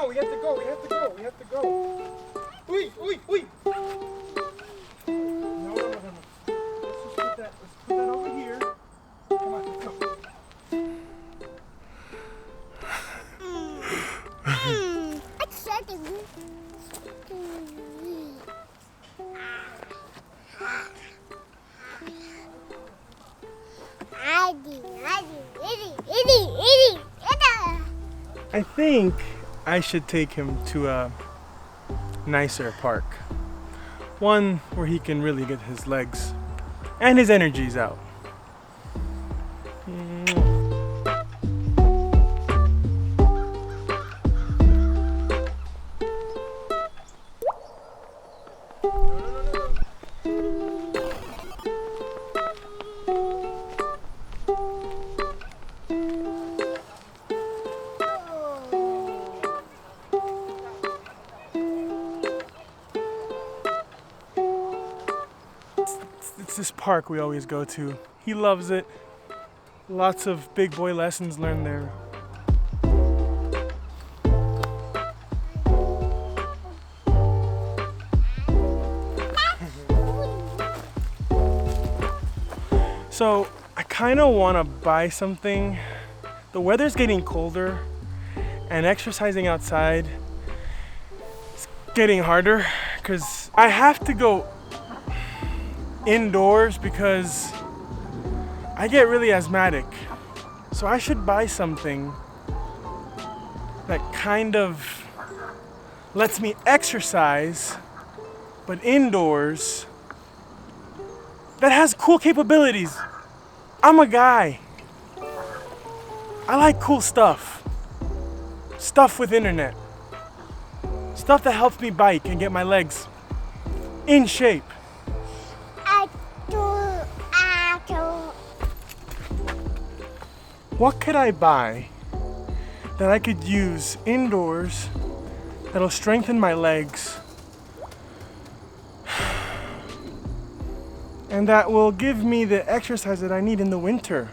go. We have to go. We have to go. We have to go. Uy, uy, uy. No. Let's put that over here. Come on, let's go. I think I should take him to a nicer park. One where he can really get his legs and his energies out. It's this park we always go to. He loves it. Lots of big boy lessons learned there. So I kind of want to buy something. The weather's getting colder and exercising outside is getting harder because I have to go indoors because I get really asthmatic. So I should buy something that kind of lets me exercise, but indoors, that has cool capabilities. I'm a guy. I like cool stuff. Stuff with internet. Stuff that helps me bike and get my legs in shape. What could I buy that I could use indoors that'll strengthen my legs and that will give me the exercise that I need in the winter?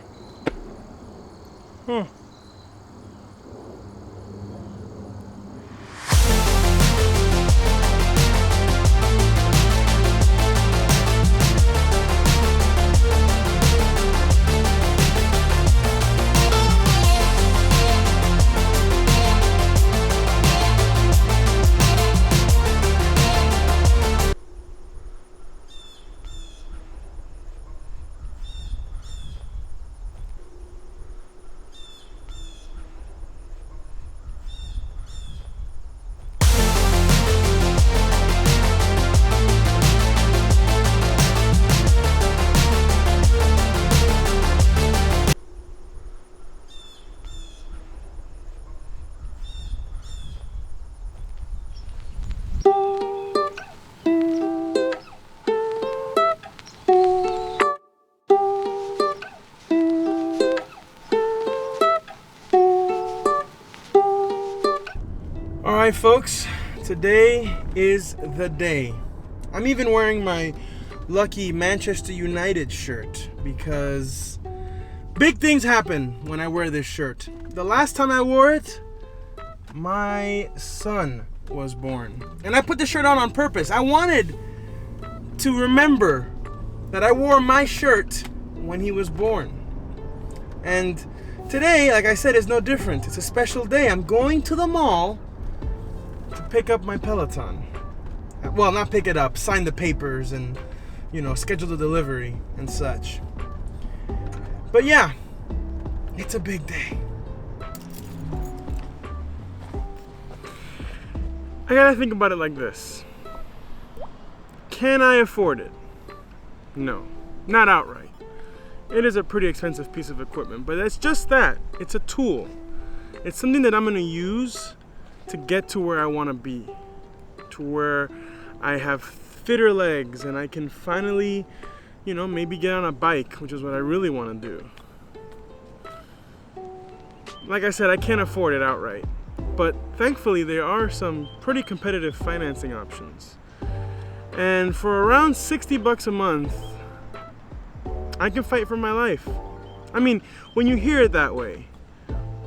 Alright folks, today is the day. I'm even wearing my lucky Manchester United shirt because big things happen when I wear this shirt. The last time I wore it, my son was born. And I put the shirt on purpose. I wanted to remember that I wore my shirt when he was born. And today, like I said, is no different. It's a special day. I'm going to the mall to pick up my Peloton. Well, not pick it up, sign the papers and, schedule the delivery and such. But yeah, it's a big day. I gotta think about it like this. Can I afford it? No, not outright. It is a pretty expensive piece of equipment, but it's just that. It's a tool. It's something that I'm gonna use to get to where I want to be, to where I have fitter legs and I can finally, maybe get on a bike, which is what I really want to do. Like I said, I can't afford it outright, but thankfully there are some pretty competitive financing options. And for around $60 a month, I can fight for my life. I mean, when you hear it that way,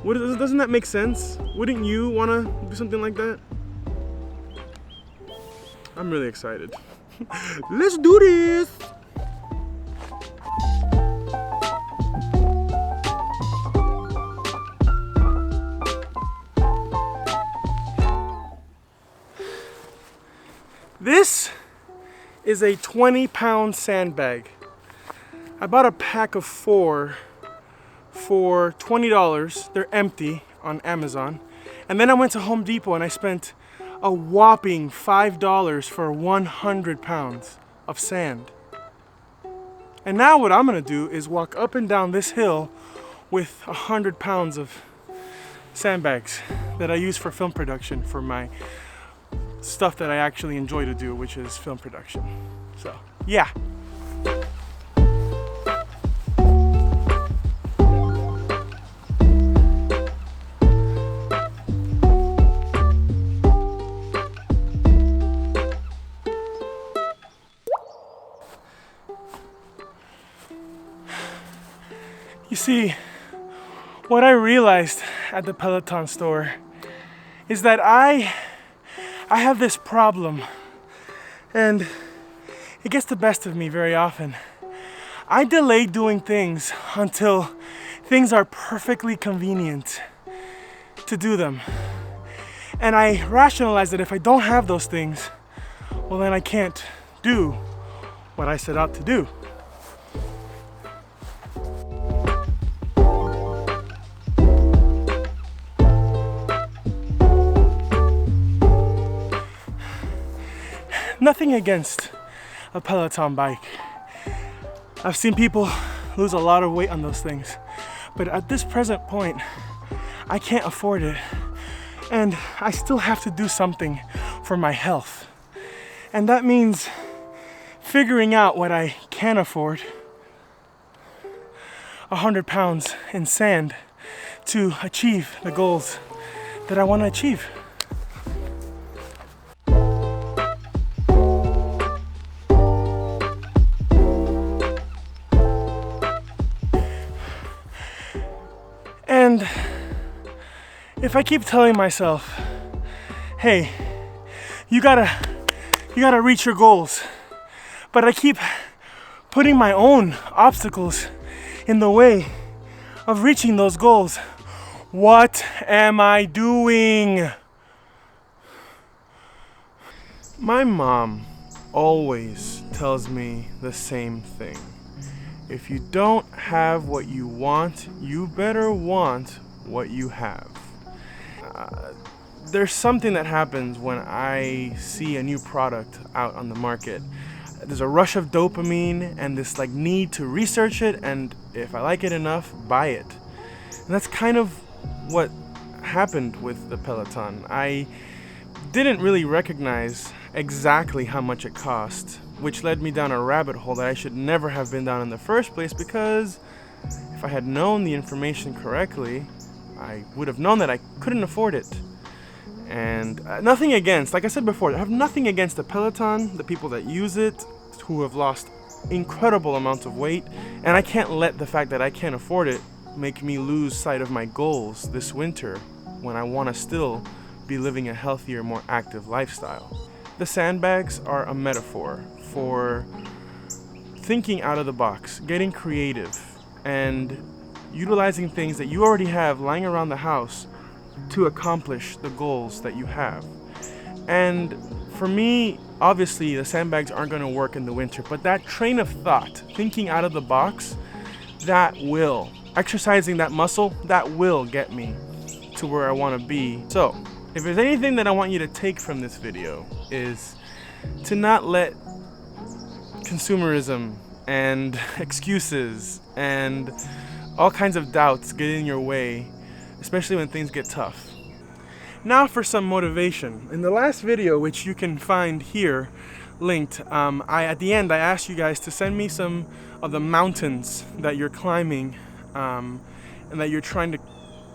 Doesn't that make sense? Wouldn't you want to do something like that? I'm really excited. Let's do this! This is a 20-pound sandbag. I bought a pack of 4 for $20. They're empty on Amazon. And then I went to Home Depot and I spent a whopping $5 for 100 pounds of sand. And now what I'm gonna do is walk up and down this hill with 100 pounds of sandbags that I use for film production, for my stuff that I actually enjoy to do, which is film production. So, yeah. You see, what I realized at the Peloton store is that I have this problem, and it gets the best of me very often. I delay doing things until things are perfectly convenient to do them. And I rationalize that if I don't have those things, well, then I can't do what I set out to do. Nothing against a Peloton bike. I've seen people lose a lot of weight on those things, but at this present point, I can't afford it, and I still have to do something for my health. And that means figuring out what I can afford, 100 pounds in sand, to achieve the goals that I want to achieve. And if I keep telling myself, hey, you gotta reach your goals, but I keep putting my own obstacles in the way of reaching those goals, what am I doing? My mom always tells me the same thing. If you don't have what you want, you better want what you have. There's something that happens when I see a new product out on the market. There's a rush of dopamine and this need to research it, and if I like it enough, buy it. And that's kind of what happened with the Peloton. I didn't really recognize exactly how much it cost, which led me down a rabbit hole that I should never have been down in the first place, because if I had known the information correctly, I would have known that I couldn't afford it. And nothing against, like I said before, I have nothing against the Peloton, the people that use it, who have lost incredible amounts of weight, and I can't let the fact that I can't afford it make me lose sight of my goals this winter when I want to still be living a healthier, more active lifestyle. The sandbags are a metaphor for thinking out of the box, getting creative, and utilizing things that you already have lying around the house to accomplish the goals that you have. And for me, obviously the sandbags aren't going to work in the winter, but that train of thought, thinking out of the box, that will, exercising that muscle, that will get me to where I want to be. So if there's anything that I want you to take from this video, is to not let consumerism and excuses and all kinds of doubts get in your way, especially when things get tough. Now for some motivation. In the last video, which you can find here linked, at the end I asked you guys to send me some of the mountains that you're climbing and that you're trying to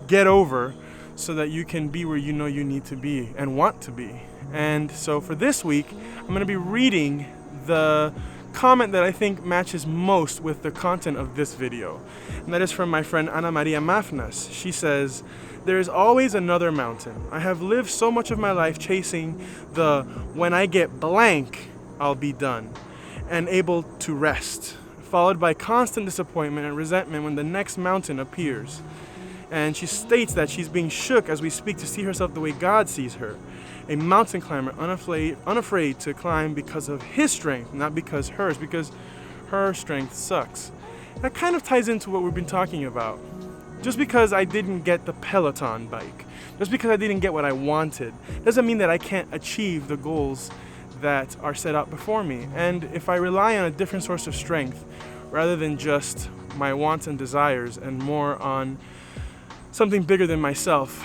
get over so that you can be where you know you need to be and want to be. And so for this week, I'm going to be reading the comment that I think matches most with the content of this video, and that is from my friend Ana Maria Mafnas. She says, "There is always another mountain. I have lived so much of my life chasing the when I get blank, I'll be done, and able to rest, followed by constant disappointment and resentment when the next mountain appears." And she states that she's being shook as we speak to see herself the way God sees her, a mountain climber, unafraid to climb because of his strength, not because her strength sucks. That kind of ties into what we've been talking about. Just because I didn't get the Peloton bike, just because I didn't get what I wanted, doesn't mean that I can't achieve the goals that are set out before me. And if I rely on a different source of strength, rather than just my wants and desires and more on something bigger than myself,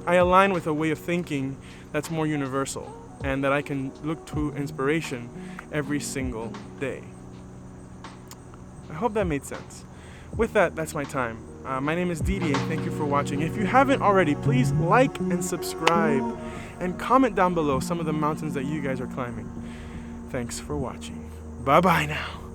I align with a way of thinking that's more universal and that I can look to inspiration every single day. I hope that made sense. With that, that's my time. My name is Didi, and thank you for watching. If you haven't already, please like and subscribe and comment down below some of the mountains that you guys are climbing. Thanks for watching. Bye-bye now.